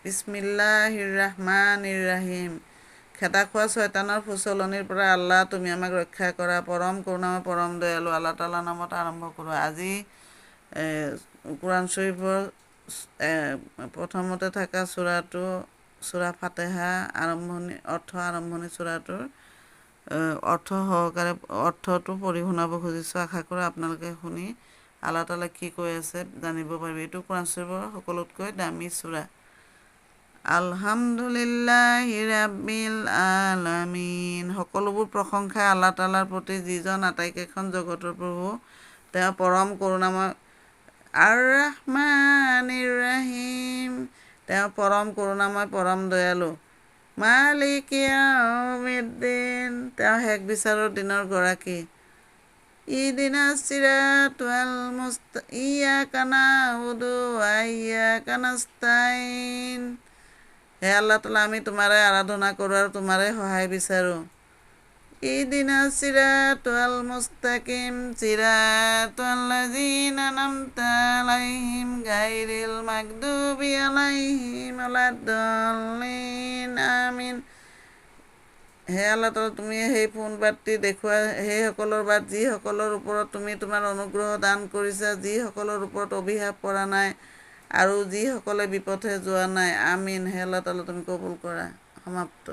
বিসমিল্লাহিৰ ৰহমানিৰ ৰহিম। খেদা খোৱা শয়তানৰ ফুচলনিৰ পৰা আল্লাহ তুমি আমাক ৰক্ষা কৰা। পৰম কৰোণাময় পৰম দয়ালু আল্লাহ তাআলাৰ নামত আৰম্ভ কৰোঁ। আজি কোৰাণ শৰীফৰ প্ৰথমতে থকা সূৰাটো সূৰা ফাতিহা আৰম্ভণি সূৰাটোৰ অৰ্থ সহকাৰে অৰ্থটো পঢ়ি শুনাব খুজিছোঁ। আশা কৰোঁ আপোনালোকে শুনি আল্লাহ তাআলাই কি কৈ আছে জানিব পাৰিব। এইটো কোৰাণ শৰীফৰ সকলোতকৈ দামী সূৰা। আলহামদুলিল্লাহি ৰাব্বিল আলামিন। সকলোবোৰ প্ৰশংসা আল্লাহ তাআলাৰ প্ৰতি, যিজন আটাইকেইখন জগতৰ প্ৰভু। তেওঁ পৰম কৰোণাময়। আৰ ৰহমানিৰ ৰহিম। তেওঁ পৰম কৰোণাময় পৰম দয়ালু। মালিক ইয়াউমিদ্দিন। তেওঁ শেষ বিচাৰৰ দিনৰ গৰাকী। ইহদিনাছ ছিৰাতাল ইয়্যাকা না'বুদু ওয়া ইয়্যাকা নাস্তাঈন। হে আল্লাহ তাআলা, আমি তোমাৰে আৰাধনা কৰোঁ আৰু তোমাৰে সহায় বিচাৰোঁ। ইহদিনাছ ছিৰাতাল মুস্তাকিম ছিৰাতাল্লাযীনা আন'আমতা আলাইহিম গায়ৰিল মাগদুবি আলাইহিম ওয়ালাদ-দাল্লিন আমিন। হে আল্লাহ তাআলা, তুমি সেই পোন বাটটি দেখুওৱা সেইসকলৰ বাট, যিসকলৰ ওপৰত তুমি তোমাৰ অনুগ্ৰহ দান কৰিছা, যিসকলৰ ওপৰত অভিশাপ পৰা নাই আৰু যিসকলে বিপথে যোৱা নাই। আমিন। হে আল্লাহ তাআলা, তুমি কবুল কৰা। সমাপ্ত।